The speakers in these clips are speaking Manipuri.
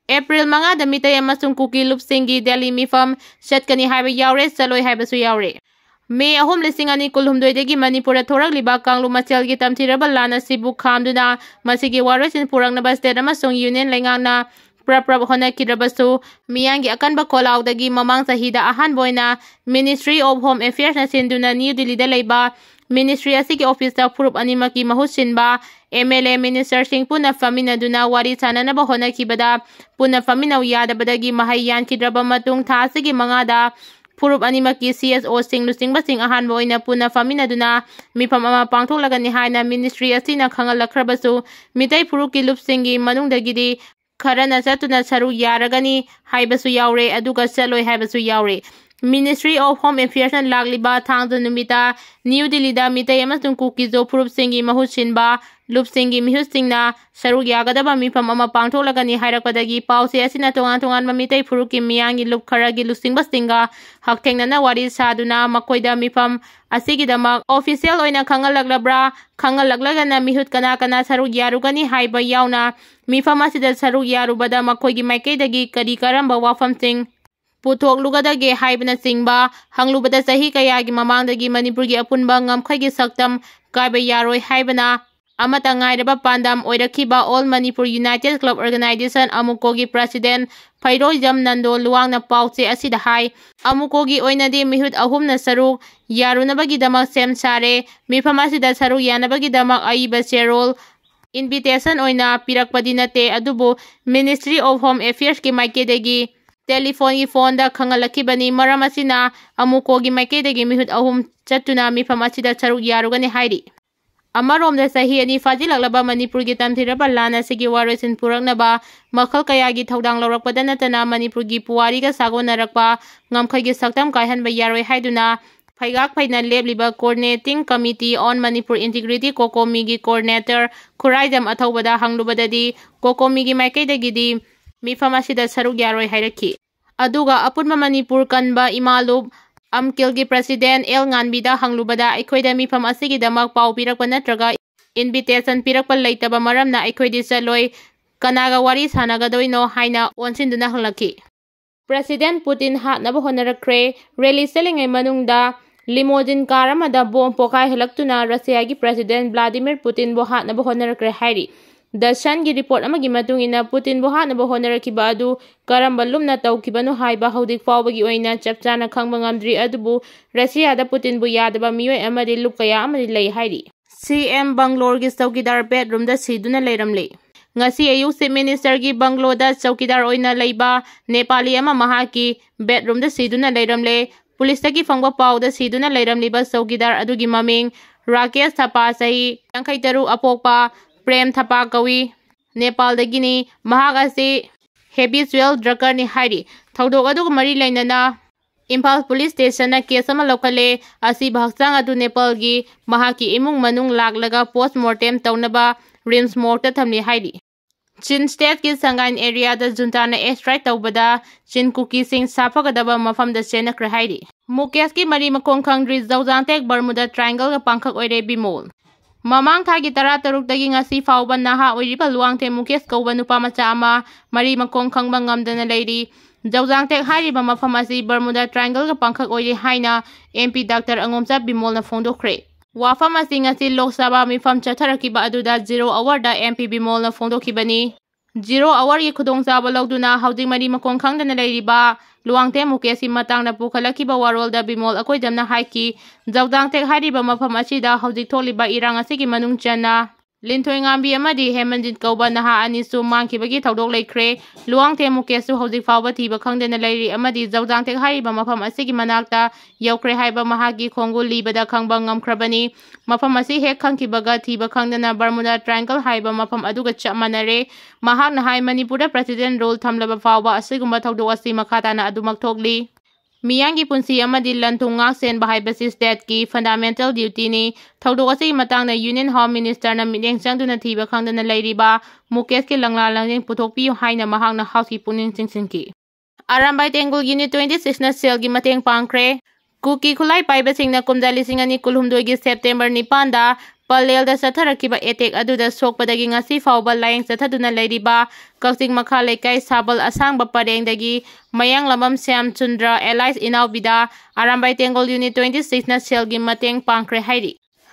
April mangada mitai amasung Kuki lupsingi Delhi mifam shatkani haiba yaure saloi haibasu yaure. May ahom lising ani kulhumdoidagi Manipura thorak liba kanglu machelgi tamthiraba lana sibu khamduna masigi warasin purangnaba state amasung union lengangna prap hona kidrabasu miyangi akanba kolaudagi mamang sahida ahan boina Ministry of Home Affairs na sinduna New Delhi da leiba Ministry asigi office ta purup animaki mahusinba MLA Minister Singh puna famina duna wari sananaba hona kibada puna famina uyadabadagi mahayan kidraba matung tha asigi mangada Purup animaki CSO sing lusing basing ahan boina puna famina duna mifam ama pangtholagani haina ministry asina khangalakhrabasu mitai puruki lupsingi manungdagidi kharana satuna saru yaragani haibasu yaure aduga saloi haibasu yaure Ministry of Home Affairs na lagliba thangda numita New Delhi da mitai amasung Kuki zo purup singi mahutsinba lupsingi mihusingna saru yagadaba mifam ama pangtholagani hairakpadagi pause asina tongan mamitai puruki miyangi lup kharagi lusingba singa hakthengnana wari saduna makoida mifam asigidama official oina khangalaglaglagana mihut kana saru yarugani haiba yauna mifam asida saru yarubada makoigi maikaidagi kari karamba wafam sing Puthok lugadage haibna singba hanglubada sahi kayagi mamangdagi Manipurgi apunba ngamkhagi saktam kaiba yaroi haibana amata ngairaba pandam oirakiba All Manipur United Club Organization amukogi president Phairojam Nando luangna pauche asida hai amukogi oinadi mihut ahumna saruk yarunabagi damak sem sare mifam asida saruk yanabagi damak aiba serol invitation oina pirakpadi nate adubu Ministry of Home Affairs ki maikedagi Telephone phone da khangalakibani maram asina amukogi maikedagi mihut ahum chatuna mifam asida saruk yarugani hairi Amaromda sahi ani fajilaklaba Manipurgi tamthiraba lana sigi warasin puraknaba makhal kayagi thodang lawrakpada natana Manipurgi puwariga sagonarakpa ngamkhagi saktam kaihanba yaroi haiduna Phaigak phaina lebliba Coordinating Committee on Manipur Integrity Kokomigi Coordinator Khuraidam athaubada hanglubadadi Kokomigi maikaidagidi mifam asida saruk yaroi hairaki aduga apunma Manipur kanba imalub Amkilgi President El Nganbida hanglubada aikoida mifam asigi damak pau pirakpa natraga invitation pirakpa leitaba maramna aikoidi saloi kanaga wari sanagadoino haina onsinduna hanglaki President Putin hatnaba honarakre rally selingai manungda limousine car amada bom pokai helaktuna Russiagi President Vladimir Putin bo hatnaba honarakre hairi The Sun gi report amagi matungina Putin bo hatnaba honarakiba adu karamba lumna tawkibanu haiba haudik fawbagi oina chapchana khangba ngamdri adubu Russia da Putin bu yadaba miyoi amadi lupkaya amadi lei hairi CM Bangalore gi Choukidar bedroom da siduna leiramle ngasi Ayuk Chief Minister gi Bangalore da Choukidar oina leiba Nepali ama mahaki bedroom da siduna leiramle Police tagi fangba paw da siduna leiramliba Choukidar adugi maming Rakesh Thapa sahi Chennkhre Junta apokpa Prem Thapa kawi Nepal dagini mahagasi habitual drucker ni hairi thodok adu mari lainana Imphal Police Station na case ama lokale asi bhaksang adu Nepal gi mahaki imung manung laklaga postmortem taunaba rims morta thamni hairi Chin State ki Sangain area da junta na airstrike tawbada Chin Kuki sing sapagadaba mafam da Chennkhre hairi Mukesh ki mari makong khangdri Zawjangtek Bermuda Triangle ga pangkhak oire bimol Mamang thagi tara taruk dagi ngasi fauban naha oiriba luangte Mukesh kauba nupa macha ama mari makong khangba ngamdana leiri Zawjangtek hairiba mafam asi Bermuda Triangle ga pangkhak oire haina MP Dr. Angomcha Bimol na phongdokhre wafam asi ngasi Lok Sabha mifam chatharakiba aduda 0 hour da MP Bimol na phongdokhibani 0 hour gi khudongchaba lawduna haudik mari makong khangdana leiriba luangte Mukesh matangna pukhalakiba warolda Bimol akoidamna haiki Zawjangtek hairiba mafam asida haudik tholiba irang asigi manung chana Linthoi ngambi amadi Hemanjit kauba naha anisu mangkibagi thodok leikre luangte Mukesh haudik fawba thiba khangdana leiri amadi Zawjangtek hairiba mafam asigi manakta yaukre haiba mahagi khongul libada khangba ngamkhrabani mafam asi hek khangkibaga thiba khangdana Bermuda Triangle haiba mafam aduga chapmanare mahakna hai Manipurda President role thamlaba fawba asigumba thodok asi makhatana adumak thokli Miyangi punsi amadi lantung ngak sen bahai basis state ki fundamental duty ni thodok asi matang na Union Home Minister na mideng changduna thiba khangdana leiriba Mukesh ki langla langjeng puthokpi haina mahakna house ki puning singsinki Arambai Tengul Unit 26 na sel gi Mateng Pikhre Kuki khulai paiba singna kumda lising ani kulhumdoi gi September 9 da ꯄꯂꯦꯜꯗ ꯆꯠꯊꯔꯛꯈꯤꯕ attack ꯑꯗꯨꯗ ꯁꯣꯛꯄꯗꯒꯤ ꯉꯁꯤ ꯐꯥꯎꯕ ꯂꯥꯌꯦꯡ ꯆꯠꯊꯗꯨꯅ ꯂꯩꯔꯤꯕ ꯀꯛꯆꯤꯡ ꯃꯈꯥ ꯂꯩꯀꯥꯏ ꯁꯥꯕꯜ ꯑꯁꯥꯡꯕ ꯄꯔꯦꯡꯗꯒꯤ ꯃꯌꯥꯡꯂꯝꯕꯝ ꯁ꯭ꯌꯥꯝꯆꯨꯟꯗ꯭ꯔ ꯑꯦꯂꯥꯏꯁ ꯏꯅꯥꯎꯕꯤꯗ ꯑꯔꯥꯝꯕꯥꯏ ꯇꯦꯡꯒꯣꯜ ꯌꯨꯅꯤꯠ 26ꯅ ꯁꯦꯜꯒꯤ ꯃꯇꯦꯡ ꯄꯥꯡꯈ꯭ꯔꯦ ꯍꯥꯏꯔꯤ꯫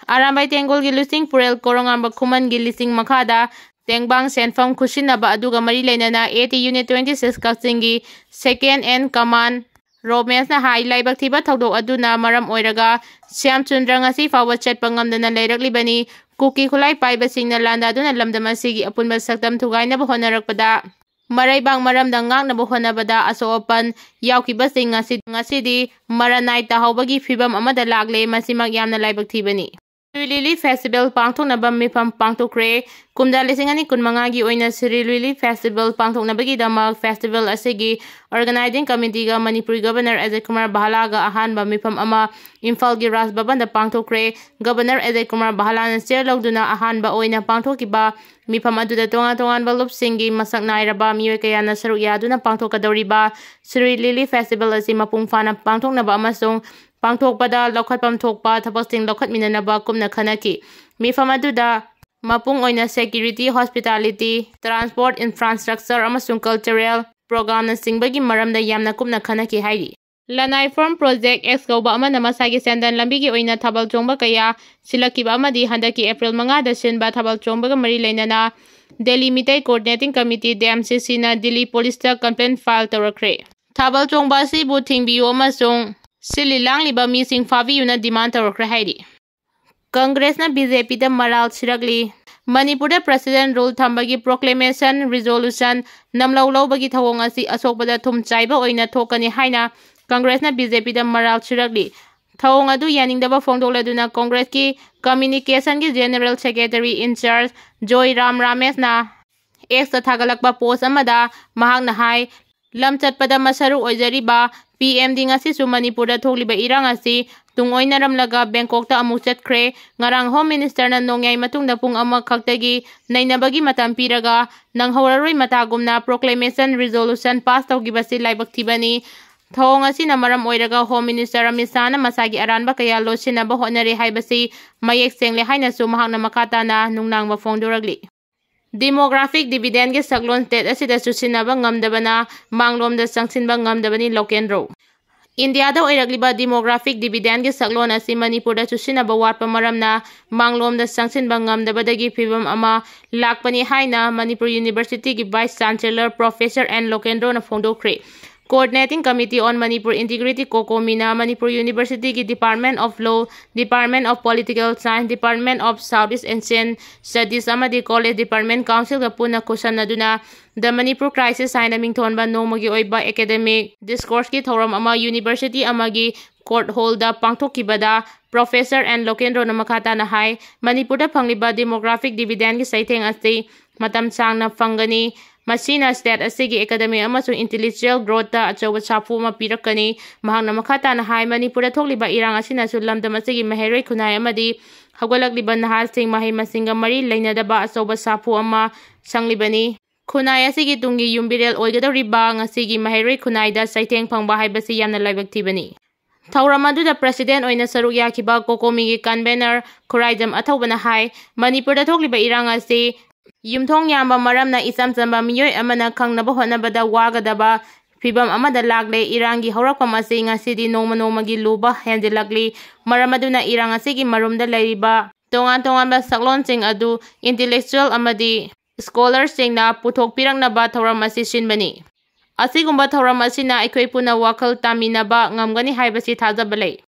ꯑꯔꯥꯝꯕꯥꯏ ꯇꯦꯡꯒꯣꯜꯒꯤ ꯂꯨꯆꯤꯡ ꯄꯨꯔꯦꯜ ꯀꯣꯔꯉꯥꯝꯕ ꯈꯨꯃꯟꯒꯤ ꯂꯤꯁꯤꯡ ꯃꯈꯥꯗ ꯇꯦꯡꯕꯥꯡ ꯁꯦꯟꯐꯝ ꯈꯨꯠꯁꯤꯟꯅꯕ ꯑꯗꯨꯒ ꯃꯔꯤ ꯂꯩꯅꯅ AT ꯌꯨꯅꯤꯠ 26 ꯀꯛꯆꯤꯡꯒꯤ ꯁꯦꯀꯦꯟ ꯑꯦꯟ ꯀꯃꯥꯟ ꯔꯣꯃꯦꯁꯅ ꯍꯥꯏ ꯂꯥꯏꯕꯛ ꯊꯤꯕ ꯊꯧꯗꯣꯛ ꯑꯗꯨꯅ ꯃꯔꯝ ꯑꯣꯏꯔꯒ ꯁ꯭ꯌꯥꯝꯆꯨꯟꯗ꯭ꯔ ꯉꯁꯤ ꯐꯥꯎꯕ ꯆꯠꯄ ꯉꯝꯗꯅ ꯂꯩꯔꯛꯂꯤꯕꯅꯤ꯫ ꯀꯨꯀꯤ ꯈꯨꯠꯂꯥꯏ ꯄꯥꯏꯕꯁꯤꯡꯅ ꯂꯥꯟꯗꯥꯗꯨꯅ ꯂꯝꯗꯝ ꯑꯁꯤꯒꯤ ꯑꯄꯨꯟꯕ ꯁꯛꯇꯝ ꯊꯨꯒꯥꯏꯅꯕ ꯍꯣꯠꯅꯔꯛꯄꯗ ꯃꯔꯩꯕꯥꯛ ꯃꯔꯝꯗ ꯉꯥꯛꯅꯕ ꯍꯣꯠꯅꯕꯗ ꯑꯁꯣꯛ ꯑꯄꯟ ꯌꯥꯎꯈꯤꯕꯁꯤꯡ ꯉꯁꯤꯗꯤ ꯃꯔꯅꯥꯏ ꯇꯥꯍꯧꯕꯒꯤ ꯐꯤꯚꯝ ꯑꯃꯗ ꯂꯥꯛꯂꯦ꯫ ꯃꯁꯤꯃꯛ ꯌꯥꯝꯅ ꯂꯥꯏꯕꯛ ꯊꯤꯕꯅꯤ꯫ ꯁꯤꯔꯨꯏ ꯂꯤꯂꯤ ꯐꯦꯁꯇꯤꯚꯦꯜ ꯄꯥꯡꯊꯣꯛꯅꯕ ꯃꯤꯐꯝ ꯄꯥꯡꯊꯣꯛꯈ꯭ꯔꯦ꯫ ꯀꯨꯝꯖꯥ 2015ꯒꯤ ꯑꯣꯏꯅ ꯁꯤꯔꯨꯏ ꯂꯤꯂꯤ ꯐꯦꯁꯇꯤꯚꯦꯜ ꯄꯥꯡꯊꯣꯛꯅꯕꯒꯤꯗꯃꯛ ꯐꯦꯁꯇꯤꯚꯦꯜ ꯑꯁꯤꯒꯤ ꯑꯣꯔꯒꯅꯥꯏꯖꯤꯡ ꯀꯃꯤꯇꯤꯒ ꯃꯅꯤꯄꯨꯔꯤ ꯒꯚꯔꯅꯔ ꯑꯖꯌ ꯀꯨꯃꯥꯔ ꯕꯍꯥꯂꯥꯒ ꯑꯍꯥꯟꯕ ꯃꯤꯐꯝ ꯑꯃ ꯏꯝꯐꯥꯜꯒꯤ ꯔꯥꯖ ꯚꯕꯟꯗ ꯄꯥꯡꯊꯣꯛꯈ꯭ꯔꯦ꯫ ꯒꯚꯔꯅꯔ ꯑꯖꯌ ꯀꯨꯃꯥꯔ ꯕꯍꯥꯂꯥꯅ ꯆꯦꯌꯔ ꯂꯧꯗꯨꯅ ꯑꯍꯥꯟꯕ ꯑꯣꯏꯅ ꯄꯥꯡꯊꯣꯛꯈꯤꯕ ꯃꯤꯐꯝ ꯑꯗꯨꯗ ꯇꯣꯉꯥꯟ ꯇꯣꯉꯥꯟꯕ ꯂꯨꯞꯁꯤꯡꯒꯤ ꯃꯁꯛ ꯅꯥꯏꯔꯕ ꯃꯤꯑꯣꯏ ꯀꯌꯥꯅ ꯁꯔꯨꯛ ꯌꯥꯗꯨꯅ ꯄꯥꯡꯊꯣꯛꯀꯗꯧꯔꯤꯕ ꯁꯤꯔꯨꯏ ꯂꯤꯂꯤ ꯐꯦꯁꯇꯤꯚꯦꯜ ꯑꯁꯤ ꯃꯄꯨꯡ ꯐꯥꯅ ꯄꯥꯡꯊꯣꯛꯅꯕ ꯑꯃꯁꯨꯡ ꯄꯥꯡꯊꯣꯛꯄꯗ ꯂꯧꯈꯠꯐꯝ ꯊꯣꯛꯄ ꯊꯕꯛꯁꯤꯡ ꯂꯧꯈꯠꯃꯤꯟꯅꯅꯕ ꯀꯨꯞꯅ ꯈꯟꯅꯈꯤ꯫ ꯃꯤꯐꯝ ꯑꯗꯨꯗ ꯃꯄꯨꯡ ꯑꯣꯏꯅ ꯁꯦꯀ꯭ꯌꯨꯔꯤꯇꯤ, ꯍꯣꯁꯄꯤꯇꯥꯂꯤꯇꯤ, ꯇ꯭ꯔꯥꯟꯁꯄꯣꯔꯠ, ꯏꯟꯐ꯭ꯔꯥꯁ꯭ꯇꯔꯛꯆꯔ ꯑꯃꯁꯨꯡ ꯀꯜꯆꯔꯦꯜ ꯄ꯭ꯔꯣꯒ꯭ꯔꯥꯝꯅꯆꯤꯡꯕꯒꯤ ꯃꯔꯝꯗ ꯌꯥꯝꯅ ꯀꯨꯞꯅ ꯈꯟꯅꯈꯤ ꯍꯥꯏꯔꯤ꯫ ꯂꯅꯥꯏ ꯐꯥꯔꯝ ꯄ꯭ꯔꯣꯖꯦꯛ X ꯀꯧꯕ ꯑꯃꯅ ꯃꯁꯥꯒꯤ ꯁꯦꯟꯗꯟ ꯂꯝꯕꯤꯒꯤ ꯑꯣꯏꯅ ꯊꯥꯕꯜ ꯆꯣꯡꯕ ꯀꯌꯥ ꯁꯤꯜꯂꯛꯈꯤꯕ ꯑꯃꯗꯤ ꯍꯟꯗꯛꯀꯤ ꯑꯦꯄ꯭ꯔꯤꯜ 5ꯗ ꯁꯤꯟꯕ ꯊꯥꯕꯜ ꯆꯣꯡꯕꯒ ꯃꯔꯤ ꯂꯩꯅꯅ ꯗꯦꯜꯂꯤ ꯃꯤꯇꯩ ꯀꯣꯑꯣꯔꯗꯤꯅꯦꯇꯤꯡ ꯀꯃꯤꯇꯤ (DMCC)ꯅ ꯗꯤꯜꯂꯤ ꯄꯨꯂꯤꯁꯇ ꯀꯝꯄ꯭ꯂꯦꯟ ꯐꯥꯏꯜ ꯇꯧꯔꯛꯈ꯭ꯔꯦ꯫ ꯊꯥꯕꯜ ꯆꯣꯡꯕ ꯑꯁꯤꯕꯨ ꯊꯤꯡꯕꯤꯌꯨ ꯑꯃꯁꯨꯡ ꯁꯤꯜꯂꯤ ꯂꯥꯡꯂꯤꯕ ꯃꯤꯁꯤꯡ ꯐꯥꯕꯤꯌꯨꯅ ꯗꯤꯃꯥꯟ ꯇꯧꯔꯛꯈ꯭ꯔꯦ ꯍꯥꯏꯔꯤ꯫ ꯀꯪꯒ꯭ꯔꯦꯁꯅ ꯕꯤꯖꯦꯄꯤꯗ ꯃꯔꯥꯜ ꯁꯤꯔꯛꯂꯤ꯫ ꯃꯅꯤꯄꯨꯔꯗ ꯄ꯭ꯔꯁꯤꯗꯦꯟ ꯔꯨꯜ ꯊꯝꯕꯒꯤ ꯄ꯭ꯔꯣꯀ꯭ꯂꯦꯃꯦꯁꯟ ꯔꯤꯖꯣꯂꯨꯁꯟ ꯅꯝꯂꯧ ꯂꯧꯕꯒꯤ ꯊꯧꯑꯣꯡ ꯑꯁꯤ ꯑꯁꯣꯛꯄꯗ ꯊꯨꯝ ꯆꯥꯏꯕ ꯑꯣꯏꯅ ꯊꯣꯛꯀꯅꯤ ꯍꯥꯏꯅ ꯀꯪꯒ꯭ꯔꯦꯁꯅ ꯕꯤꯖꯦꯄꯤꯗ ꯃꯔꯥꯜ ꯁꯤꯔꯛꯂꯤ꯫ ꯊꯧꯑꯣꯡ ꯑꯗꯨ ꯌꯥꯅꯤꯡꯗꯕ ꯐꯣꯡꯗꯣꯛꯂꯗꯨꯅ ꯀꯪꯒ꯭ꯔꯦꯁꯀꯤ ꯀꯝꯃ꯭ꯌꯨꯅꯤꯀꯦꯁꯟꯒꯤ ꯖꯦꯅꯔꯦꯜ ꯁꯦꯀ꯭ꯔꯦꯇꯔꯤ ꯏꯟꯆꯥꯔꯖ ꯖꯣꯏ ꯔꯥꯝ ꯔꯥꯃꯦꯁꯅ Xꯇ ꯊꯥꯒꯠꯂꯛꯄ ꯄꯣꯁꯠ ꯑꯃꯗ ꯃꯍꯥꯛꯅ ꯍꯥꯏ ꯂꯝ ꯆꯠꯄꯗ ꯃꯁꯔꯨ ꯑꯣꯏꯖꯔꯤꯕ PMD ꯉꯁꯤꯁꯨ ꯃꯅꯤꯄꯨꯔꯗ ꯊꯣꯛꯂꯤꯕ ꯏꯔꯥꯡ ꯑꯁꯤ ꯇꯨꯡ ꯑꯣꯏꯅꯔꯝꯂꯒ ꯕꯦꯡꯀꯣꯛꯇ ꯑꯃꯨꯛ ꯆꯠꯈ꯭ꯔꯦ꯫ ꯉꯔꯥꯡ ꯍꯣꯝ ꯃꯤꯅꯤꯁꯇꯔꯅ ꯅꯣꯡꯌꯥꯏ ꯃꯇꯨꯡꯗ ꯄꯨꯡ ꯑꯃꯈꯛꯇꯒꯤ ꯅꯩꯅꯕꯒꯤ ꯃꯇꯝ ꯄꯤꯔꯒ ꯅꯪꯍꯧꯔꯔꯣꯏ ꯃꯇꯥꯒꯨꯝꯅ ꯄ꯭ꯔꯣꯀ꯭ꯂꯦꯃꯦꯁꯟ ꯔꯤꯖꯣꯂꯨꯁꯟ ꯄꯥꯁ ꯇꯧꯈꯤꯕꯁꯤ ꯂꯥꯏꯕꯛ ꯊꯤꯕꯅꯤ꯫ ꯊꯧꯑꯣꯡ ꯑꯁꯤꯅ ꯃꯔꯝ ꯑꯣꯏꯔꯒ ꯍꯣꯝ ꯃꯤꯅꯤꯁꯇꯔ ꯑꯃꯤꯠ ꯁꯥꯍꯅ ꯃꯁꯥꯒꯤ ꯑꯔꯥꯟꯕ ꯀꯌꯥ ꯂꯣꯠꯁꯤꯟꯅꯕ ꯍꯣꯠꯅꯔꯦ ꯍꯥꯏꯕꯁꯤ ꯃꯌꯦꯛ ꯁꯦꯡꯂꯦ ꯍꯥꯏꯅꯁꯨ ꯃꯍꯥꯛꯅ ꯃꯈꯥ ꯇꯥꯅ ꯅꯨꯡꯅꯥꯡꯕ ꯐꯣꯡꯗꯣꯔꯛꯂꯤ꯫ ꯗꯤꯃꯣꯒ꯭ꯔꯥꯐꯤꯛ ꯗꯤꯚꯤꯗꯦꯟꯒꯤ ꯁꯛꯂꯣꯟ ꯁ꯭ꯇꯦꯠ ꯑꯁꯤꯗ ꯆꯨꯁꯤꯟꯅꯕ ꯉꯝꯗꯕꯅ ꯃꯥꯡꯂꯣꯝꯗ ꯆꯪꯁꯤꯟꯕ ꯉꯝꯗꯕꯅꯤ ꯂꯣꯀꯦꯟꯗ꯭ꯔꯣ꯫ ꯏꯟꯗꯤꯌꯥꯗ ꯑꯣꯏꯔꯛꯂꯤꯕ ꯗꯤꯃꯣꯒ꯭ꯔꯥꯐꯤꯛ ꯗꯤꯚꯤꯗꯦꯟꯒꯤ ꯁꯛꯂꯣꯟ ꯑꯁꯤ ꯃꯅꯤꯄꯨꯔꯗ ꯆꯨꯁꯤꯟꯅꯕ ꯋꯥꯠꯄ ꯃꯔꯝꯅ ꯃꯥꯡꯂꯣꯝꯗ ꯆꯪꯁꯤꯟꯕ ꯉꯝꯗꯕꯗꯒꯤ ꯐꯤꯚꯝ ꯑꯃ ꯂꯥꯛꯄꯅꯤ ꯍꯥꯏꯅ ꯃꯅꯤꯄꯨꯔ ꯌꯨꯅꯤꯚꯔꯁꯤꯇꯤꯒꯤ ꯚꯥꯏꯁ ꯆꯥꯟꯁꯦꯂꯔ ꯄ꯭ꯔꯣꯐꯦꯁꯔ ꯑꯦꯟ ꯂꯣꯀꯦꯟꯗ꯭ꯔꯣꯅ ꯐꯣꯡꯗꯣꯛꯈ꯭ꯔꯦ꯫ Coordinating committee on Manipur integrity (ꯀꯣꯀꯣꯃꯤ)ꯅ ꯃꯅꯤꯄꯨꯔ ꯌꯨꯅꯤꯚꯔꯁꯤꯇꯤꯒꯤ department of law, department of political science, department of south east Asian studies ꯑꯃꯗꯤ ꯀꯣꯂꯦꯖ ꯗꯤꯄꯥꯔꯠꯃꯦꯟꯠ ꯀꯥꯎꯟꯁꯤꯜꯒ ꯄꯨꯟꯅ ꯈꯨꯠꯁꯝꯅꯗꯨꯅ ꯗ ꯃꯅꯤꯄꯨꯔ ꯀ꯭ꯔꯥꯏꯁꯤꯁ ꯍꯥꯏꯅ ꯃꯤꯡꯊꯣꯟꯕ ꯅꯣꯡꯃꯒꯤ ꯑꯣꯏꯕ ꯑꯦꯀꯥꯗꯦꯃꯤꯛ ꯗꯤꯁꯀꯣꯔꯁꯀꯤ ꯊꯧꯔꯝ ꯑꯃ ꯌꯨꯅꯤꯚꯔꯁꯤꯇꯤ ꯑꯃꯒꯤ ꯀꯣꯔꯠ ꯍꯣꯜꯗ ꯄꯥꯡꯊꯣꯛꯈꯤꯕꯗ ꯄ꯭ꯔꯣꯐꯦꯁꯔ ꯑꯦꯟ ꯂꯣꯀꯦꯟꯗ꯭ꯔꯣꯅ ꯃꯈꯥ ꯇꯥꯅ ꯍꯥꯏ ꯃꯅꯤꯄꯨꯔꯗ ꯐꯪꯂꯤꯕ ꯗꯤꯃꯣꯒ꯭ꯔꯥꯐꯤꯛ ꯗꯤꯚꯤꯗꯦꯟꯒꯤ ꯆꯩꯊꯦꯡ ꯑꯁꯤ ꯃꯇꯝ ꯁꯥꯡꯅ ꯐꯪꯒꯅꯤ꯫ ꯃꯁꯤꯅ ꯁ꯭ꯇꯦꯠ ꯑꯁꯤꯒꯤ ꯑꯦꯀꯥꯗꯦꯃꯤꯛ ꯑꯃꯁꯨꯡ ꯏꯟꯇꯦꯂꯦꯛꯆꯨꯑꯦꯜ ꯒ꯭ꯔꯣꯊꯇ ꯑꯆꯧꯕ ꯁꯥꯐꯨ ꯑꯃ ꯄꯤꯔꯛꯀꯅꯤ꯫ ꯃꯍꯥꯛꯅ ꯃꯈꯥ ꯇꯥꯅ ꯍꯥꯏ ꯃꯅꯤꯄꯨꯔꯗ ꯊꯣꯛꯂꯤꯕ ꯏꯔꯥꯡ ꯑꯁꯤꯅꯁꯨ ꯂꯝꯗꯝ ꯑꯁꯤꯒꯤ ꯃꯍꯩꯔꯣꯏ ꯈꯨꯟꯅꯥꯏ ꯑꯃꯗꯤ ꯍꯧꯒꯠꯂꯛꯂꯤꯕ ꯅꯍꯥꯁꯤꯡ ꯃꯍꯩ ꯃꯁꯤꯡꯒ ꯃꯔꯤ ꯂꯩꯅꯗꯕ ꯑꯆꯧꯕ ꯁꯥꯐꯨ ꯑꯃ ꯁꯪꯂꯤꯕꯅꯤ꯫ ꯈꯨꯟꯅꯥꯏ ꯑꯁꯤꯒꯤ ꯇꯨꯡꯒꯤ ꯌꯨꯝꯕꯤꯔꯦꯜ ꯑꯣꯏꯒꯗꯧꯔꯤꯕ ꯉꯁꯤꯒꯤ ꯃꯍꯩꯔꯣꯏ ꯈꯨꯟꯅꯥꯏꯗ ꯆꯩꯊꯦꯡ ꯐꯪꯕ ꯍꯥꯏꯕꯁꯤ ꯌꯥꯝꯅ ꯂꯥꯏꯕꯛ ꯊꯤꯕꯅꯤ꯫ ꯊꯧꯔꯝ ꯑꯗꯨꯗ ꯄ꯭ꯔꯁꯤꯗꯦꯟꯠ ꯑꯣꯏꯅ ꯁꯔꯨꯛ ꯌꯥꯈꯤꯕ ꯀꯣꯀꯣꯃꯤꯒꯤ ꯀꯟꯚꯦꯅꯔ ꯈꯨꯔꯥꯏꯖꯝ ꯑꯊꯧꯕꯅ ꯍꯥꯏ ꯃꯅꯤꯄꯨꯔꯗ ꯊꯣꯛꯂꯤꯕ ꯏꯔꯥꯡ ꯑꯁꯤ ꯌꯨꯝꯊꯣꯡ ꯌꯥꯝꯕ ꯃꯔꯝꯅ ꯏꯆꯝ ꯆꯝꯕ ꯃꯤꯑꯣꯏ ꯑꯃꯅ ꯈꯪꯅꯕ ꯍꯣꯠꯅꯕꯗ ꯋꯥꯒꯗꯕ ꯐꯤꯚꯝ ꯑꯃꯗ ꯂꯥꯛꯂꯦ꯫ ꯏꯔꯥꯡꯒꯤ ꯍꯧꯔꯛꯐꯝ ꯑꯁꯤ ꯉꯁꯤꯗꯤ ꯅꯣꯡꯃ ꯅꯣꯡꯃꯒꯤ ꯂꯨꯕ ꯍꯦꯟꯖꯤꯜꯂꯛꯂꯤ꯫ ꯃꯔꯝ ꯑꯗꯨꯅ ꯏꯔꯥꯡ ꯑꯁꯤꯒꯤ ꯃꯔꯨꯝꯗ ꯂꯩꯔꯤꯕ ꯇꯣꯉꯥꯟ ꯇꯣꯉꯥꯟꯕ ꯁꯛꯂꯣꯟꯁꯤꯡ ꯑꯗꯨ ꯏꯟꯇꯦꯂꯦꯛꯆꯨꯑꯦꯜ ꯑꯃꯗꯤ ꯁ꯭ꯀꯣꯂꯔꯁꯤꯡꯅ ꯄꯨꯊꯣꯛꯄꯤꯔꯛꯅꯕ ꯊꯧꯔꯝ ꯑꯁꯤ ꯁꯤꯟꯕꯅꯤ꯫ ꯑꯁꯤꯒꯨꯝꯕ ꯊꯧꯔꯝ ꯑꯁꯤꯅ ꯑꯩꯈꯣꯏ ꯄꯨꯟꯅ ꯋꯥꯈꯜ ꯇꯥꯃꯤꯟꯅꯕ ꯉꯝꯒꯅꯤ ꯍꯥꯏꯕꯁꯤ ꯊꯥꯖꯕ ꯂꯩ꯫